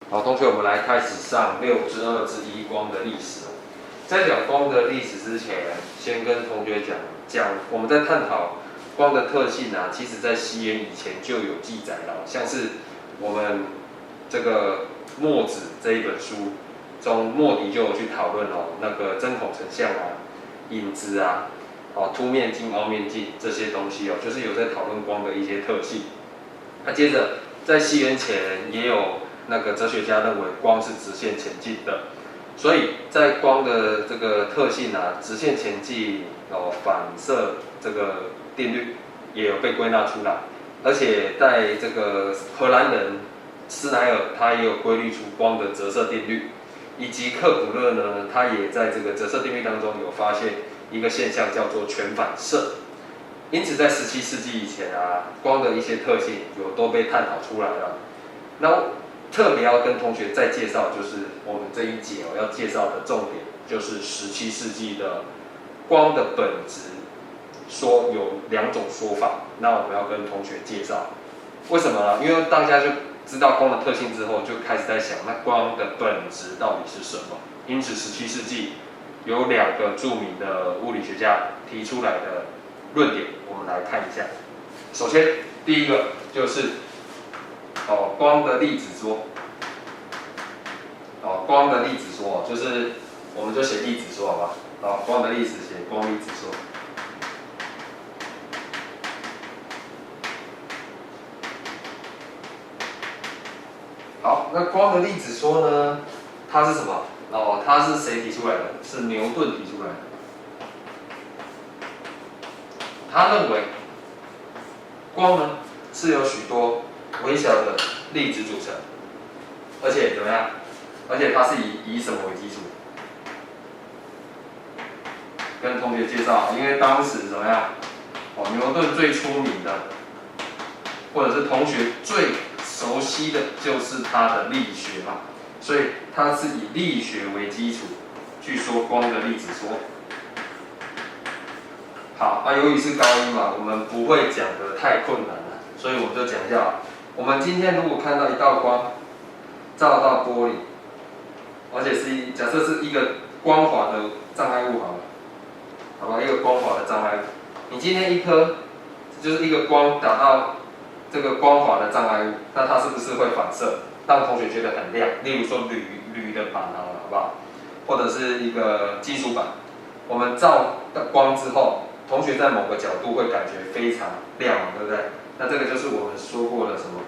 好，同学，我们来开始上6/2/1光的历史。在讲光的历史之前，先跟同学讲我们在探讨光的特性啊，其实在西元以前就有记载了，像是我们这个墨子这一本书中，墨翟就有去讨论那个针孔成像啊、影子啊、凸面镜、凹面镜这些东西就是有在讨论光的一些特性。那接着在西元前也有那个哲学家认为光是直线前进的，所以在光的这个特性啊，直线前进反射这个定律也有被归纳出来，而且在这个荷兰人斯奈尔他也有归类出光的折射定律，以及克普勒呢，他也在这个折射定律当中有发现一个现象叫做全反射。因此，在17世纪以前啊，光的一些特性都被探讨出来了。那特别要跟同学再介绍，就是我们这一节要介绍的重点，就是17世纪的光的本质，说有2种说法。那我们要跟同学介绍，为什么呢？因为大家就知道光的特性之后，就开始在想，那光的本质到底是什么？因此，17世纪有2个著名的物理学家提出来的论点，我们来看一下。首先，第一个就是光的粒子说。光的粒子说就是我们就写粒子说好吧？光的粒子写光粒子说。好，那光的粒子说呢？它是什么？它是谁提出来的？是牛顿提出来的。他认为光呢是由许多微小的粒子组成，而且怎么样？而且它是以什么为基础？跟同学介绍，因为当时怎么样？牛顿最出名的，或者是同学最熟悉的就是他的力学嘛，所以他是以力学为基础去说光的粒子说。好，由于是高一嘛，我们不会讲的太困难了，所以我们就讲一下。我们今天如果看到一道光照到玻璃，而且假设是一个光滑的障碍物好了，好吧，一个光滑的障碍物。你今天就是一个光打到这个光滑的障碍物，那它是不是会反射，让同学觉得很亮？例如说铝的板好了，好不好？或者是一个金属板，我们照光之后，同学在某个角度会感觉非常亮，对不对？那这个就是我们说过的什么？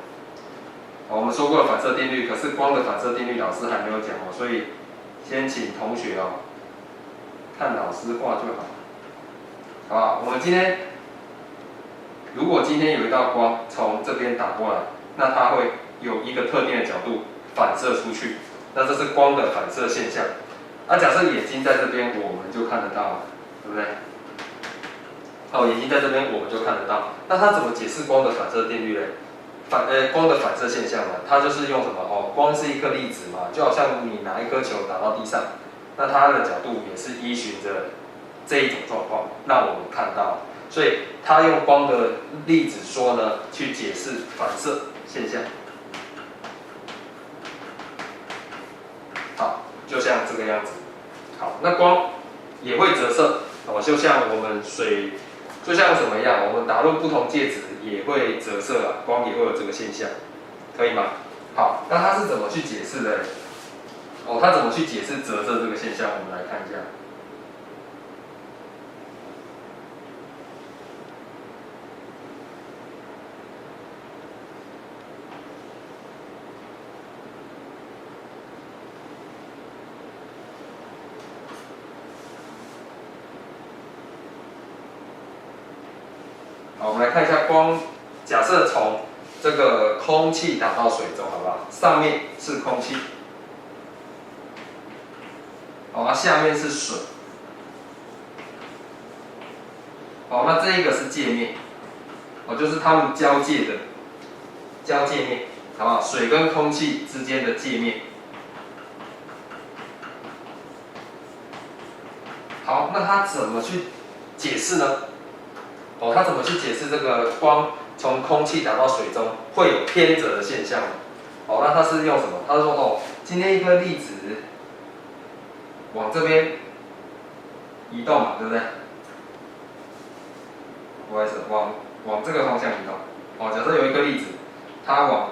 我们说过了反射定律，可是光的反射定律老师还没有讲所以先请同学看老师画就好，好不好？我们如果今天有一道光从这边打过来，那它会有一个特定的角度反射出去，那这是光的反射现象。假设眼睛在这边，我们就看得到了，对不对？眼睛在这边我们就看得到。那它怎么解释光的反射定律呢？光的反射现象呢？它就是用什么？光是一颗粒子嘛，就好像你拿一颗球打到地上，那它的角度也是依循着这一种状况，让我们看到。所以它用光的粒子说呢，去解释反射现象。好，就像这个样子。好，那光也会折射，就像我们水。就像怎么样，我们打入不同介质也会折射光也会有这个现象，可以吗？好，那它是怎么去解释的？它怎么去解释折射这个现象？我们来看一下。好，我们来看一下光。假设从这个空气打到水中，好不好？上面是空气，下面是水。那这一个是界面，就是它们交界面，好不好？水跟空气之间的界面。好，那它怎么去解释呢？它怎么去解释这个光从空气打到水中会有偏折的现象呢？哦，那它是用什么？他说哦，今天一颗粒子往这边移动嘛，对不对？不好意思，往这个方向移动。哦，假设有一颗粒子，它往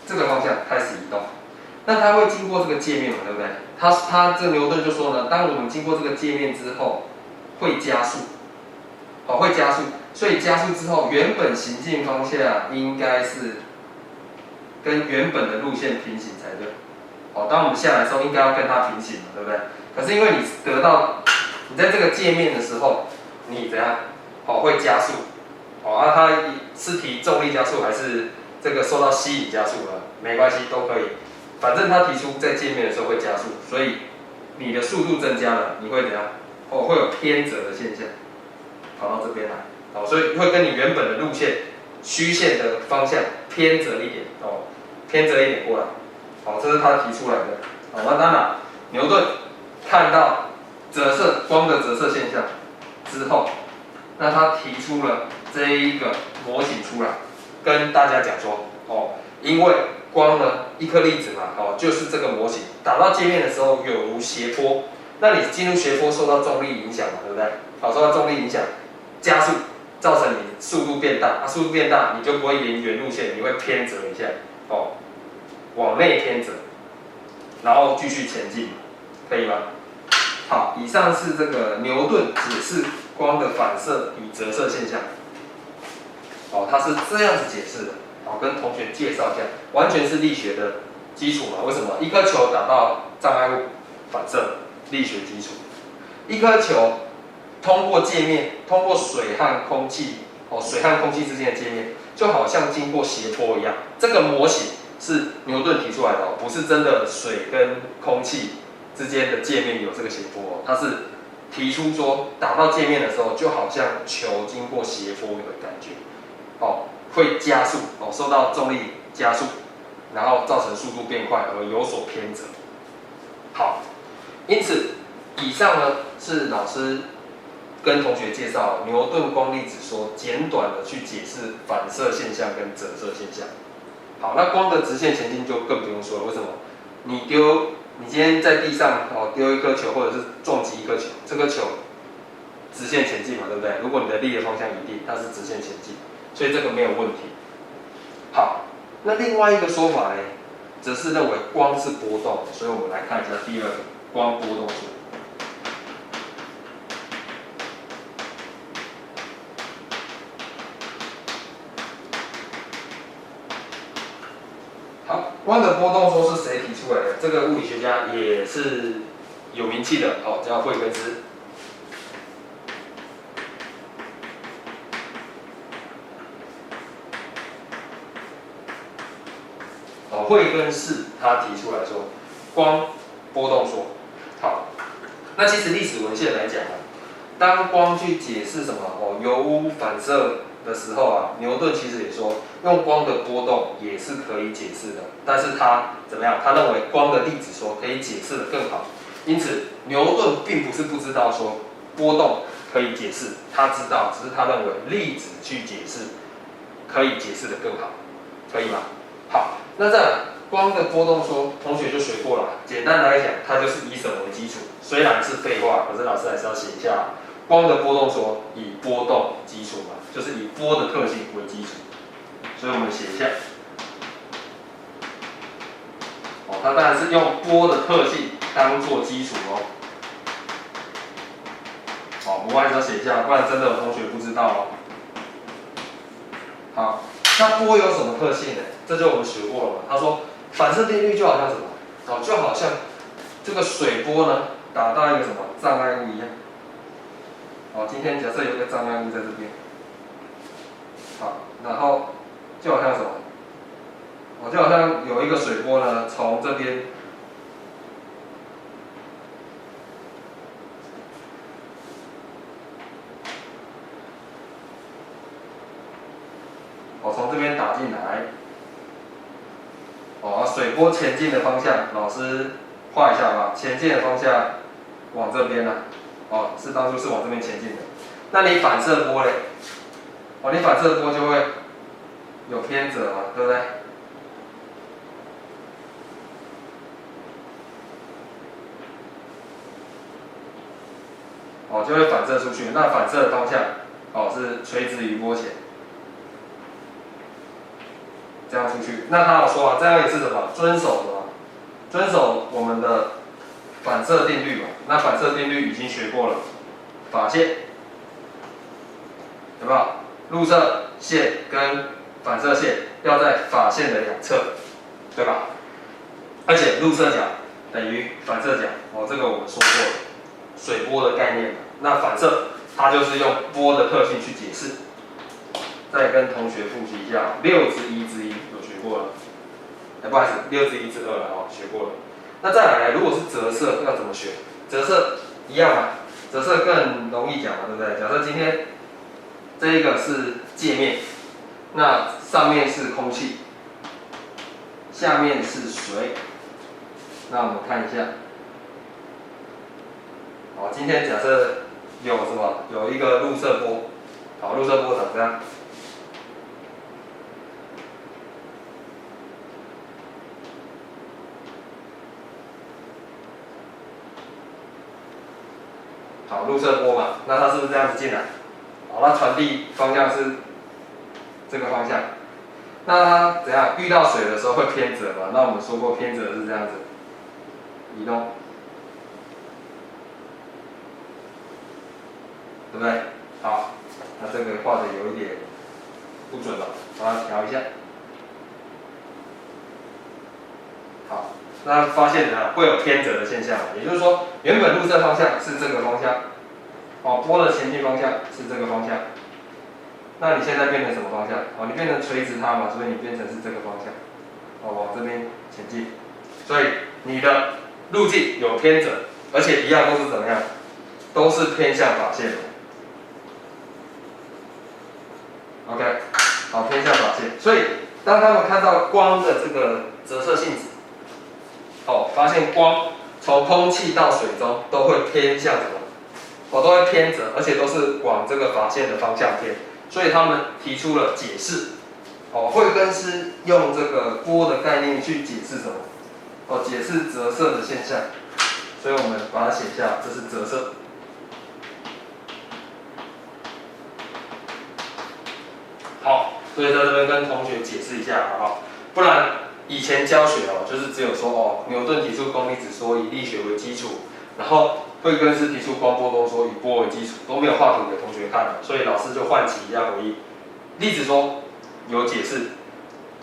这个方向开始移动，那它会经过这个界面嘛，对不对？它这个牛顿就说呢，当我们经过这个界面之后，会加速，哦，会加速，所以加速之后，原本行进方向应该是跟原本的路线平行才对。哦，当我们下来的时候，应该要跟它平行嘛，对不对？可是因为你在这个界面的时候，你怎样？哦，会加速。哦，啊，它是提重力加速还是这个受到吸引加速呢？没关系，都可以。反正它提出在界面的时候会加速，所以你的速度增加了，你会怎样？哦，会有偏折的现象，跑到这边来。哦，所以会跟你原本的路线、虚线的方向偏折一点。哦，偏折一点过来。好，这是他提出来的。好，那当然，牛顿看到光的折射现象之后，那他提出了这一个模型出来，跟大家讲说，哦，因为光呢，一颗粒子嘛，哦，就是这个模型打到界面的时候有如斜坡，那你进入斜坡受到重力影响嘛，对不对？好，受到重力影响，加速，造成你速度变大，速度变大，你就不会沿原路线，你会偏折一下，哦。往内偏折，然后继续前进，可以吗？好，以上是这个牛顿解释光的反射与折射现象。哦，他是这样子解释的。好，跟同学介绍一下，完全是力学的基础嘛。为什么？一颗球打到障碍物，反射，力学基础。一颗球通过界面，通过水和空气，哦，水和空气之间的界面，就好像经过斜坡一样。这个模型是牛顿提出来的哦，不是真的水跟空气之间的界面有这个斜坡哦，它是提出说打到界面的时候，就好像球经过斜坡的感觉，哦，会加速哦，受到重力加速，然后造成速度变快而有所偏折。好，因此以上呢是老师跟同学介绍牛顿光粒子说，简短的去解释反射现象跟折射现象。好，那光的直线前进就更不用说了。为什么？你今天在地上哦丢一颗球，或者是撞击一颗球，这颗球直线前进嘛，对不对？如果你的力的方向一定，它是直线前进，所以这个没有问题。好，那另外一个说法呢，则是认为光是波动的，所以我们来看一下第二个光波动说。好，光的波动说是谁提出来的？这个物理学家也是有名气的，哦，叫惠更斯。哦，惠更斯他提出来说，光波动说。好，那其实历史文献来讲啊，当光去解释什么哦油污反射的时候啊，牛顿其实也说，用光的波动也是可以解释的，但是他怎么样？他认为光的粒子说可以解释的更好，因此牛顿并不是不知道说波动可以解释，他知道，只是他认为粒子去解释可以解释的更好，可以吗？好，那再来光的波动说，同学就学过了，简单来讲，它就是以什么为基础？虽然是废话，可是老师还是要写一下。光的波动说以波动基础嘛，就是以波的特性为基础，所以我们写一下。哦，它当然是用波的特性当做基础哦。好，我还是要写一下，不然真的有同学不知道哦。好，那波有什么特性呢？这就我们学过了嘛。他说反射定律就好像什么？哦，就好像这个水波呢打到一个什么障碍物一样。好，今天假设有一个障碍物在这边，好，然后就好像什么？哦，就好像有一个水波呢，从这边，哦，从这边打进来，哦，水波前进的方向，老师画一下吧，前进的方向往这边啊，哦，是当初是往这边前进的。那你反射波嘞？哦，你反射波就会有偏折嘛，对不对？哦，就会反射出去。那反射的方向哦是垂直于波前，这样出去。那他有说啊，这样也是什么？遵守什么？遵守我们的反射定律嘛。那反射定律已经学过了，法线有没有？入射线跟反射线要在法线的两侧，对吧？而且入射角等于反射角，哦，这个我们说过了，水波的概念嘛。那反射它就是用波的特性去解释。再跟同学复习一下，6/1/1有学过了，不好意思，6/1/2了哦，学过了。那再来，如果是折射要怎么学？折射一样嘛，折射更容易讲嘛，对不对？假设今天这一个是界面，那上面是空气，下面是水。那我们看一下，好，今天假设有什么？有一个入射波，好，入射波长这样。好，入射波嘛，那它是不是这样子进来？好，那传递方向是这个方向。那它怎样？遇到水的时候会偏折嘛？那我们说过偏折是这样子，移动，对不对？好，那这个画的有一点不准了，把它调一下。好，那发现怎样？会有偏折的现象，也就是说，原本入射方向是这个方向，哦，波的前进方向是这个方向。那你现在变成什么方向？哦，你变成垂直它嘛，所以你变成是这个方向，哦，往这边前进。所以你的路径有偏折，而且一样都是怎么样？都是偏向法线的。OK， 好，偏向法线。所以当他们看到光的这个折射性质，哦，发现光从空气到水中都会偏向什么？哦，都会偏折，而且都是往这个法线的方向偏。所以他们提出了解释，哦，惠更斯用这个波的概念去解释什么？哦，解释折射的现象。所以我们把它写下，这是折射。好，所以在这边跟同学解释一下，好不好？不然以前教学哦，就是只有说哦，牛顿提出公理指说以力学为基础，然后惠更斯提出光波动说以波为基础，都没有画图给同学看，所以老师就唤起一下回忆。力子说有解释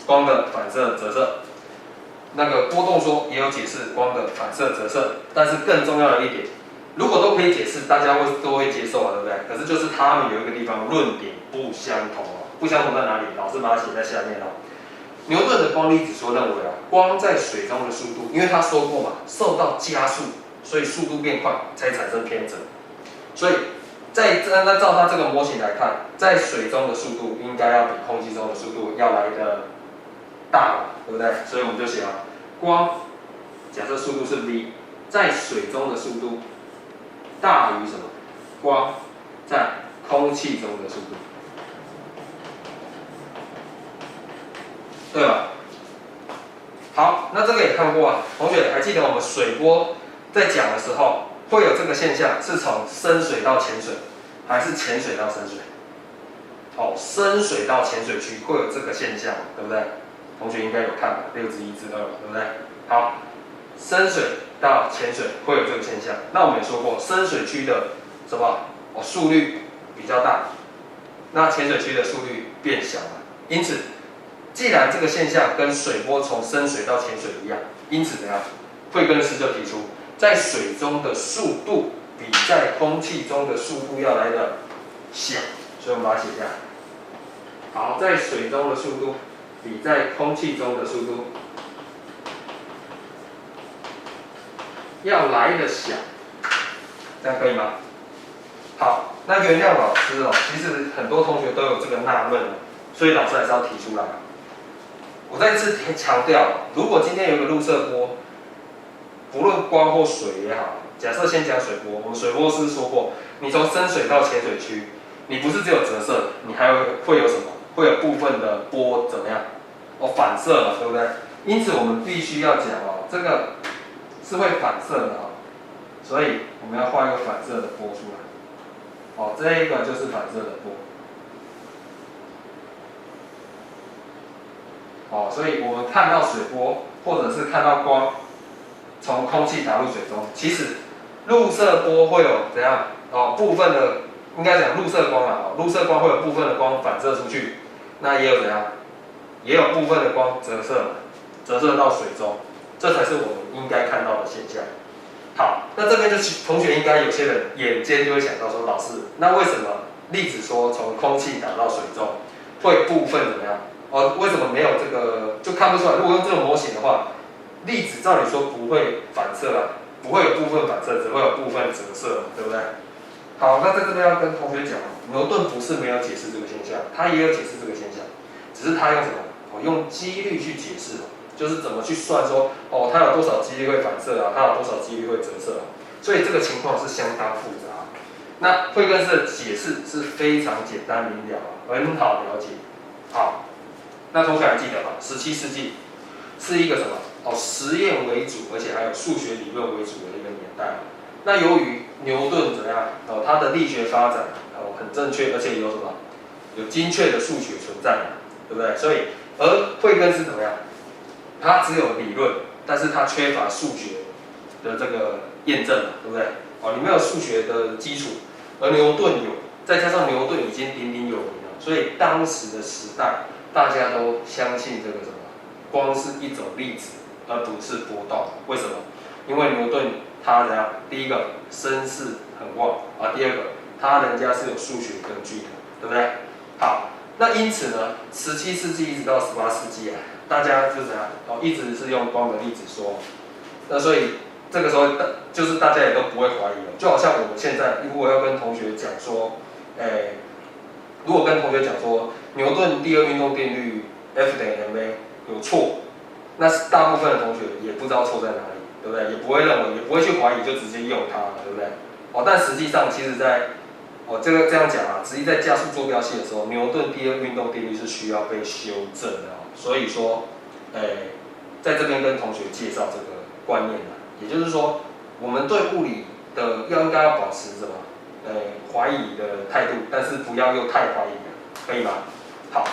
光的反射折射，那个波动说也有解释光的反射折射，但是更重要的一点，如果都可以解释，大家都会接受啊，对不对？可是就是他们有一个地方论点不相同哦，不相同在哪里？老师把它写在下面哦。牛顿的光粒子说认为啊，光在水中的速度，因为他说过嘛，受到加速，所以速度变快才产生偏折。所以那照他这个模型来看，在水中的速度应该要比空气中的速度要来的大，对不对？所以我们就写啊，光假设速度是 v， 在水中的速度大于什么？光在空气中的速度。对吧？好，那这个也看过啊，同学还记得我们水波在讲的时候，会有这个现象，是从深水到浅水，还是浅水到深水？哦，深水到浅水区会有这个现象，对不对？同学应该有看吧，6/1/2，对不对？好，深水到浅水会有这个现象。那我们也说过，深水区的什么？哦，速率比较大，那浅水区的速率变小了，因此。既然这个现象跟水波从深水到浅水一样，因此怎样？惠更斯就提出，在水中的速度比在空气中的速度要来的小，所以我们把它写下来。好，在水中的速度比在空气中的速度要来的小，这样可以吗？好，那原谅老师哦，其实很多同学都有这个纳闷，所以老师还是要提出来。我再次强调，如果今天有一个入射波，不论光或水也好，假设先讲水波，我们水波师说过，你从深水到浅水区，你不是只有折射，你还会有什么？会有部分的波怎么样？哦，反射嘛，对不对？因此我们必须要讲哦，这个是会反射的哦，所以我们要画一个反射的波出来。哦，这一个就是反射的波。哦，所以我们看到水波，或者是看到光从空气打入水中，其实入射波会有怎样？哦，部分的应该讲入射光啊，入射光会有部分的光反射出去，那也有怎样？也有部分的光折射到水中，这才是我们应该看到的现象。好，那这边就同学应该有些人眼尖就会想到说，老师，那为什么粒子说从空气打到水中会部分怎么样？哦，为什么没有这个就看不出来？如果用这种模型的话，粒子照理说不会反射啊，不会有部分反射，只会有部分折射，对不对？好，那在这边要跟同学讲，牛顿不是没有解释这个现象，他也有解释这个现象，只是他用什么？哦，用几率去解释，就是怎么去算说，哦，它有多少几率会反射啊，它有多少几率会折射啊，所以这个情况是相当复杂。那惠更斯的解释是非常简单明了，很好了解。好，那同学还记得吗？17世纪是一个什么？哦，实验为主，而且还有数学理论为主的一个年代。那由于牛顿怎么样？哦，他的力学发展哦很正确，而且有什么？有精确的数学存在，对不对？所以，而惠更斯怎么样？他只有理论，但是他缺乏数学的这个验证，对不对？哦，你没有数学的基础，而牛顿有，再加上牛顿已经鼎鼎有名了，所以当时的时代大家都相信这个什么？光是一种粒子，而不是波动。为什么？因为牛顿他怎样？第一个声势很旺啊，第二个他人家是有数学根据的，对不对？好，那因此呢，17世纪一直到18世纪啊，大家就怎样？哦，一直是用光的粒子说，那所以这个时候就是大家也都不会怀疑了，就好像我们现在如果要跟同学讲说，如果跟同学讲说牛顿第二运动定律 F 等于 ma 有错，那大部分的同学也不知道错在哪里，对不对？也不会认为，也不会去怀疑，就直接用它，对不对？哦，但实际上其实在这样讲啊，实际在加速坐标系的时候，牛顿第二运动定律是需要被修正的哦。所以说，在这边跟同学介绍这个观念啊，也就是说，我们对物理的应该要保持什么？怀疑的态度，但是不要又太怀疑了，可以吗？好，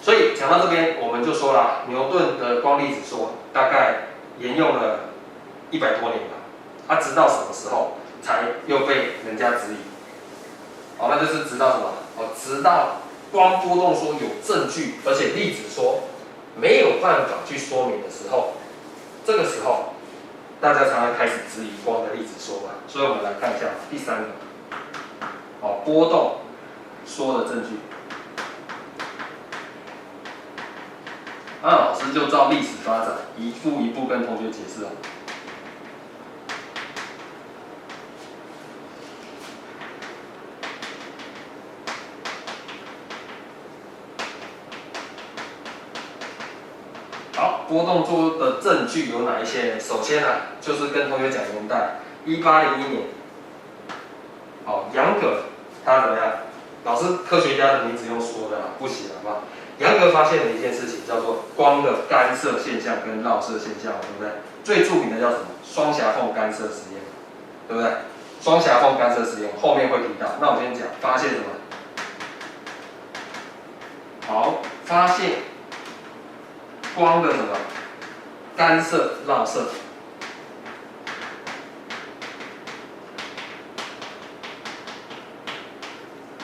所以讲到这边，我们就说了，牛顿的光粒子说大概沿用了100多年吧，他直到什么时候才又被人家质疑？好，那就是直到什么？哦，直到光波动说有证据，而且粒子说没有办法去说明的时候，这个时候大家才会开始质疑光的粒子说嘛。所以我们来看一下第3个，哦，波动说的证据。那老师就照历史发展一步一步跟同学解释哦。好，波动说的证据有哪一些呢？首先啊，就是跟同学讲年代，1801年，哦，杨格他怎么样？老师科学家的名字用说的不行好不好？杨格发现了一件事情，叫做光的干涉现象跟绕射现象，对不对？最著名的叫什么？双狭缝干涉实验，对不对？双狭缝干涉实验后面会提到。那我先讲，发现什么？好，发现光的什么？干涉、绕射。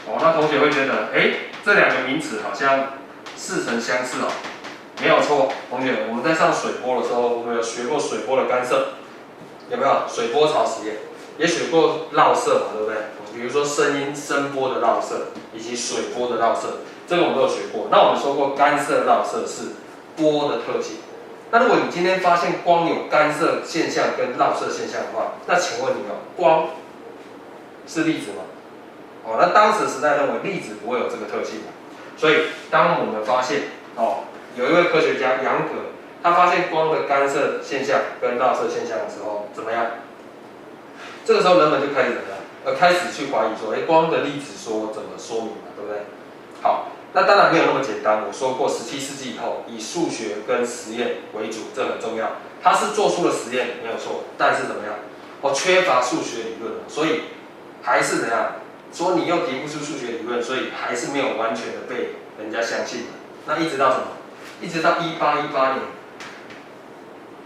哦，那同学会觉得，这2个名词好像似曾相识哦。没有错，同学，我们在上水波的时候，我们有学过水波的干涉，有没有？水波槽实验也学过绕射嘛，对不对？比如说声波的绕射，以及水波的绕射，这个我们都有学过。那我们说过，干涉绕射是波的特性。那如果你今天发现光有干涉现象跟绕射现象的话，那请问你哦，光是粒子吗？哦，那当时时代认为粒子不会有这个特性，所以当我们发现有一位科学家杨格，他发现光的干涉现象跟绕射现象的时候，怎么样？这个时候人们就开始怎么样？开始去怀疑说，光的粒子说怎么说明嘛，对不对？好，那当然没有那么简单。我说过，17世纪以后以数学跟实验为主，这很重要。他是做出了实验没有错，但是怎么样？缺乏数学理论，所以还是怎样？说你又提不出数学理论，所以还是没有完全的被人家相信。那一直到什么？一直到1818年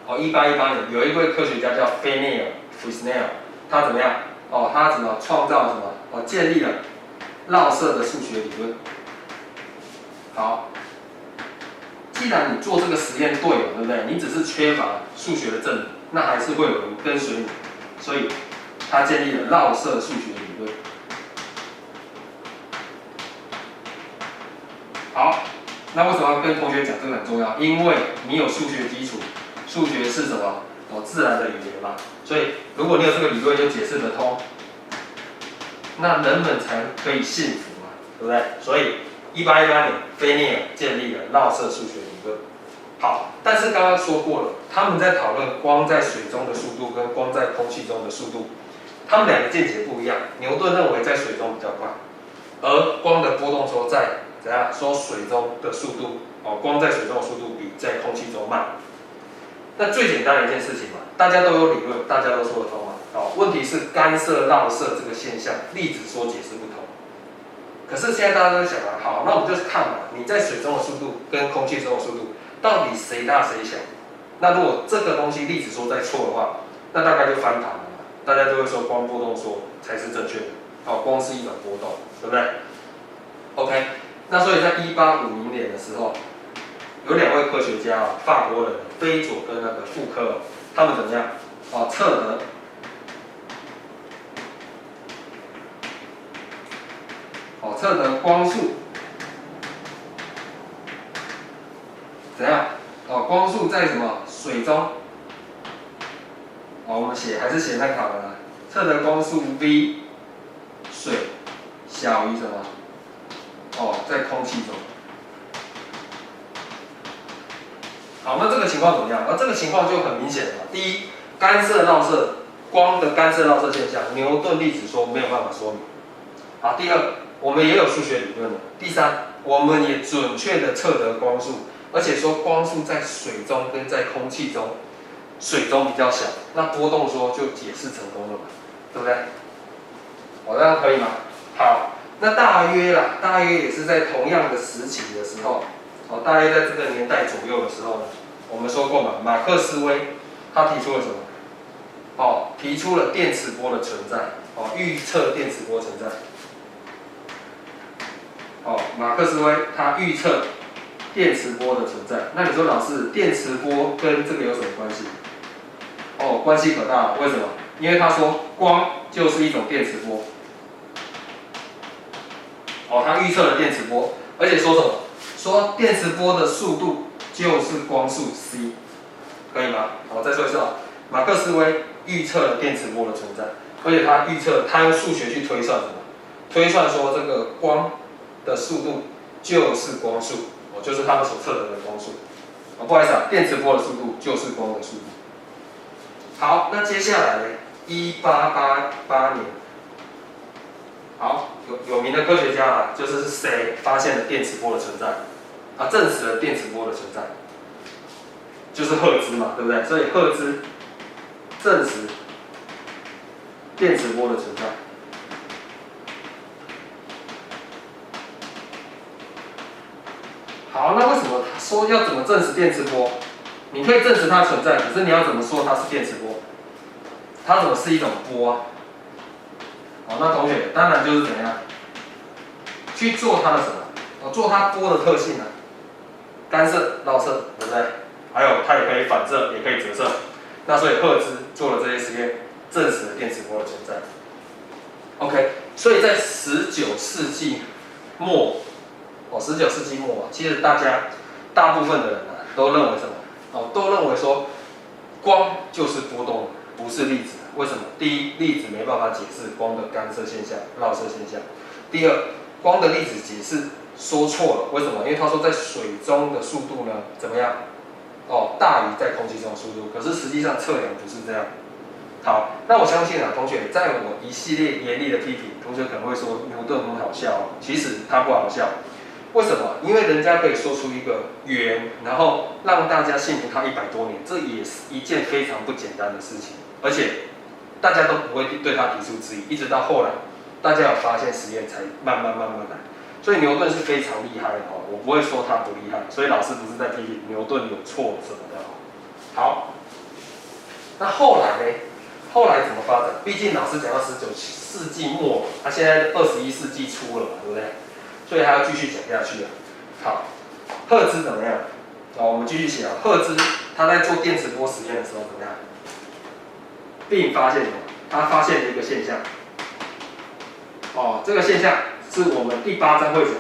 ，1818年有一位科学家叫菲涅尔 （Fresnel）， 他怎么样？他怎么创造什么？建立了绕射的数学理论。好，既然你做这个实验对了，对不对？你只是缺乏数学的证明，那还是会有人跟随你，所以他建立了绕射数学理论。好，那为什么要跟同学讲这个很重要？因为你有数学基础，数学是什么？自然的语言嘛。所以如果你有这个理论又解释得通，那人们才可以信服嘛，对不对？所以1818年，菲涅尔建立了绕射数学理论。好，但是刚刚说过了，他们在讨论光在水中的速度跟光在空气中的速度，他们两个见解不一样。牛顿认为在水中比较快，而光的波动说在怎样说水中的速度，光在水中的速度比在空气中慢。那最简单的一件事情嘛，大家都有理论，大家都说得通嘛。问题是干涉绕射这个现象，粒子说解释不通。可是现在大家都想了，好，那我们就是看嘛，你在水中的速度跟空气中的速度，到底谁大谁小？那如果这个东西粒子说在错的话，那大概就翻盘了嘛。大家就会说光波动说才是正确的。光是一种波动，对不对 ？OK， 那所以在1850年的时候，有两位科学家法国人菲佐跟那个傅科，他们怎么样？测得光速怎样？光速在什么水中？我们还是写参考的啦。测得光速 v 水小于什么？在空气中。好，那这个情况怎么样？这个情况就很明显了。第一，干涉绕射光的干涉绕射现象，牛顿粒子说没有办法说明。好，第二，我们也有数学理论了。第三，我们也准确的测得光速，而且说光速在水中跟在空气中，水中比较小，那波动说就解释成功了嘛，对不对？这样可以吗？好，那大约也是在同样的时期的时候，大约在这个年代左右的时候呢，我们说过嘛，马克思韦他提出了什么？提出了电磁波的存在，预测电磁波存在。马克思韦他预测电磁波的存在。那你说老师，电磁波跟这个有什么关系？关系可大了。为什么？因为他说光就是一种电磁波。他预测了电磁波，而且说什么？说电磁波的速度就是光速 c， 可以吗？再说一次马克思韦预测了电磁波的存在，而且他用数学去推算什么？推算说这个光的速度就是光速，就是他们所测得的光速。不好意思电磁波的速度就是光的速度。好，那接下来呢？1888年，好，有名的科学家就是谁发现了电磁波的存在？证实了电磁波的存在，就是赫兹嘛，对不对？所以赫兹证实电磁波的存在。好，那为什么他说要怎么证实电磁波？你可以证实它存在，可是你要怎么说它是电磁波？它怎么是一种波啊？那同学当然就是怎样去做它的什么？做它波的特性干涉、绕射，对不对？还有它也可以反射，也可以折射。那所以赫兹做了这些实验，证实了电磁波的存在。OK， 所以在19世纪末，19世纪末其实大部分的人都认为什么？都认为说光就是波动，不是粒子。为什么？第一，粒子没办法解释光的干涉现象、绕射现象。第二，光的粒子解释说错了。为什么？因为他说在水中的速度呢，怎么样？大于在空气中的速度。可是实际上测量不是这样。好，那我相信同学，在我一系列严厉的批评，同学可能会说牛顿很好笑其实他不好笑。为什么？因为人家可以说出一个圆，然后让大家信服他100多年，这也是一件非常不简单的事情。而且大家都不会对他提出质疑，一直到后来大家有发现实验才慢慢来。所以牛顿是非常厉害的哦，我不会说他不厉害，所以老师不是在批评牛顿有错什么的哦。好，那后来呢？后来怎么发展？毕竟老师讲到19世纪末，他现在21世纪初了嘛，对不对？所以还要继续讲下去啊。好，赫兹怎么样？我们继续写啊。赫兹他在做电磁波实验的时候怎么样？并发现什么？他发现了一个现象。这个现象是我们第8章会讲的，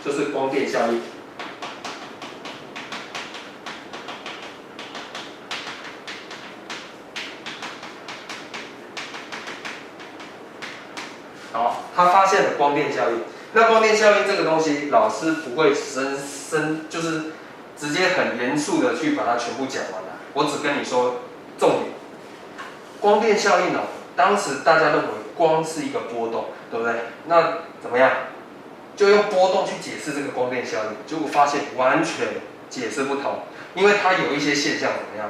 就是光电效应。好，他发现了光电效应。那光电效应这个东西，老师不会就是直接很严肃的去把它全部讲完了。我只跟你说重点。光电效应当时大家认为光是一个波动，对不对？那怎么样？就用波动去解释这个光电效应，结果发现完全解释不通，因为它有一些现象怎么样？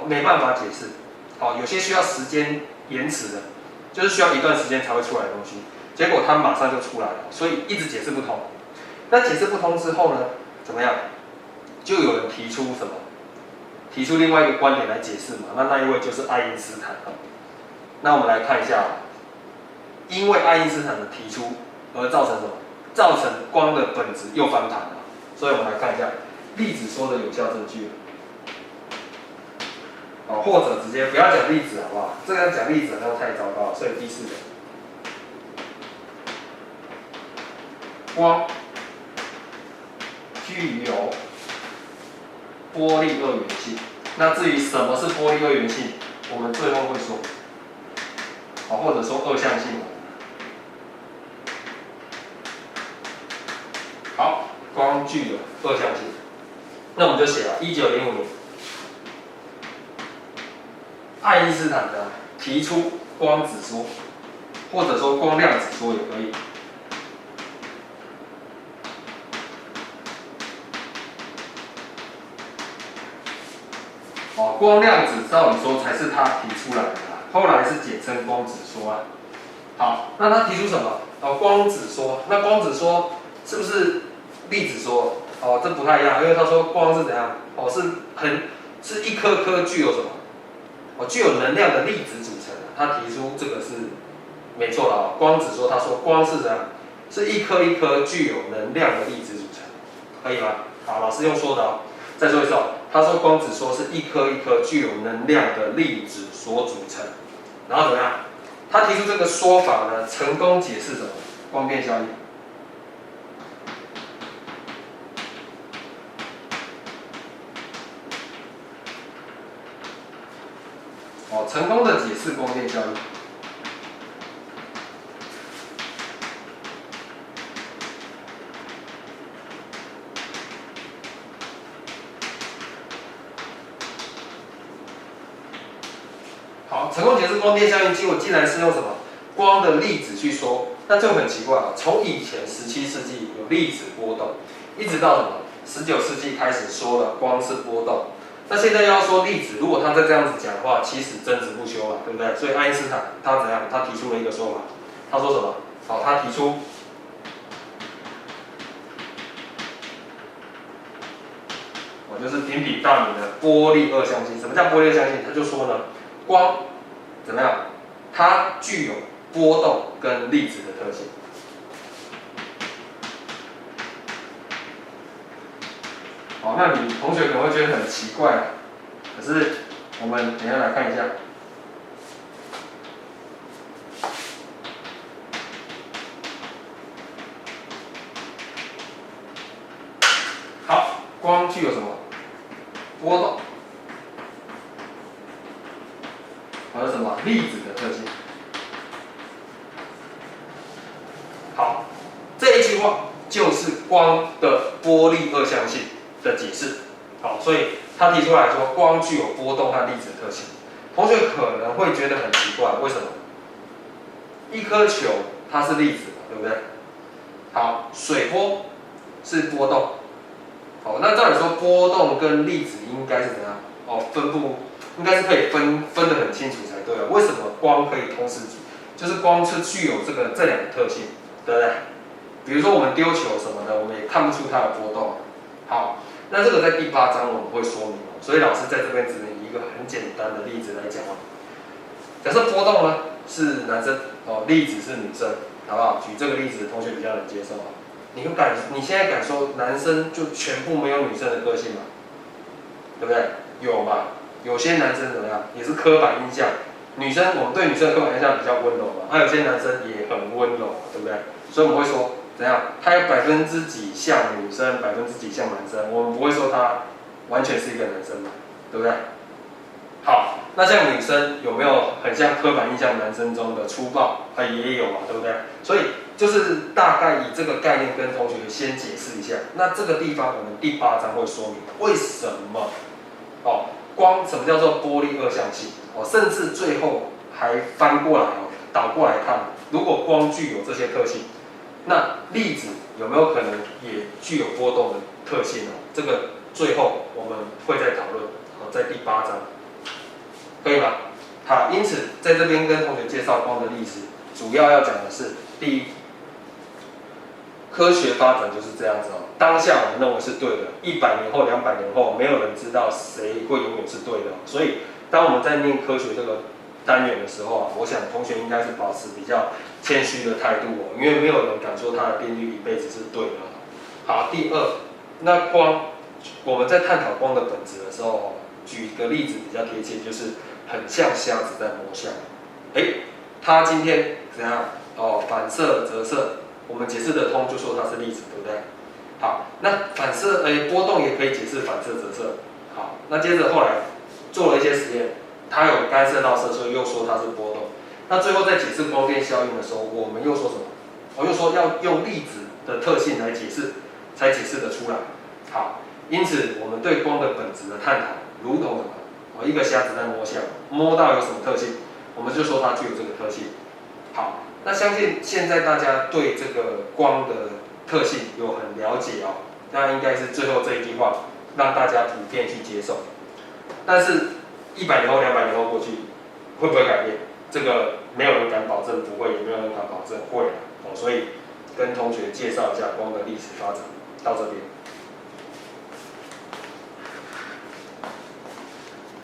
没办法解释。有些需要时间延迟的，就是需要一段时间才会出来的东西，结果它马上就出来了，所以一直解释不通。那解释不通之后呢，怎么样？就有人提出什么？提出另外一个观点来解释嘛。那一位就是爱因斯坦。那我们来看一下，因为爱因斯坦的提出而造成什么？造成光的本质又翻盘了。所以我们来看一下粒子说的有效证据。或者直接不要讲粒子好不好？这个讲粒子好像太糟糕了，所以第4个，光具有波粒二元性。那至于什么是波粒二元性，我们最后会说，或者说二象性。好，光具有二象性，那我们就写了1905年。爱因斯坦呢提出光子说，或者说光量子说也可以。光量子照理说才是他提出来的啦，后来是简称光子说啊。好，那他提出什么？光子说。那光子说是不是粒子说？这不太一样，因为他说光是怎样？是一颗颗具有什么？具有能量的粒子组成。他提出这个是没错了。光子说，他说光是怎样？是一颗一颗具有能量的粒子组成，可以吗？好，老师用说的哦。再说一次哦，他说光子说是一颗一颗具有能量的粒子所组成，然后怎么样？他提出这个说法呢，成功解释什么？光变效应。成功的解释光电效应。好，成功解释光电效应，结果竟然是用什么光的粒子去说，那就很奇怪了。从以前17世纪有粒子波动，一直到什么19世纪开始说了光是波动，那现在要说粒子，如果他再这样子讲的话，其实争执不休了，对不对？所以爱因斯坦他怎样？他提出了一个说法，他说什么？他提出就是鼎鼎大名的波粒二象性。什么叫波粒二象性？他就说呢，光怎么样？它具有波动跟粒子的特性。那你同学可能会觉得很奇怪，可是我们等一下来看一下。好，光具有什么？波动，还有什么粒子的特性？好，这一句话就是光的波粒二象性的解释。好，所以他提出来说，光具有波动和粒子的特性。同学可能会觉得很奇怪，为什么？一颗球它是粒子嘛，对不对？好，水波是波动。好，那照理说波动跟粒子应该是怎样？分布应该是可以分得很清楚才对啊。为什么光可以同时就是光是具有这两个特性，对不对？比如说我们丢球什么的，我们也看不出它的波动。好，那这个在第8章我们会说明哦，所以老师在这边只能以一个很简单的例子来讲哦。假设波动呢是男生哦，粒子是女生，好不好？举这个例子，同学比较能接受啊。你现在敢说男生就全部没有女生的个性吗？对不对？有嘛？有些男生怎么样，也是刻板印象。女生，我们对女生的刻板印象比较温柔嘛，有些男生也很温柔，对不对？所以我们会说怎样？他有几%像女生，几%像男生，我们不会说他完全是一个男生嘛，对不对？好，那像女生有没有很像刻板印象男生中的粗暴？也有嘛，对不对？所以就是大概以这个概念跟同学先解释一下。那这个地方我们第8章会说明为什么光什么叫做波粒二象性甚至最后还翻过来倒过来看，如果光具有这些特性，那粒子有没有可能也具有波动的特性呢？这个最后我们会再讨论在第8章。可以吗？好，因此在这边跟同学介绍光的历史，主要要讲的是第一，科学发展就是这样子当下我们认为是对的，100年后、200年后，没有人知道谁会永远是对的。所以，当我们在念科学这个单元的时候我想同学应该是保持比较谦虚的态度因为没有人敢说它的定律一辈子是对的。好，第二，那光，我们在探讨光的本质的时候举个例子比较贴切，就是很像瞎子在摸象。它今天怎样？反射、折射，我们解释得通，就说它是粒子，对不对？好，那反射，波动也可以解释反射、折射。好，那接着后来做了一些实验，它有干涉到射，所以又说它是波动。那最后在解释光电效应的时候，我们又说什么？我又说要用粒子的特性来解释，才解释得出来。好，因此我们对光的本质的探讨，如同什么？一个瞎子在摸象，摸到有什么特性，我们就说它具有这个特性。好，那相信现在大家对这个光的特性有很了解那应该是最后这一句话让大家普遍去接受。但是100年后、200年后过去，会不会改变？这个没有人敢保证不会，也没有人敢保证会所以跟同学介绍一下光的历史发展，到这边。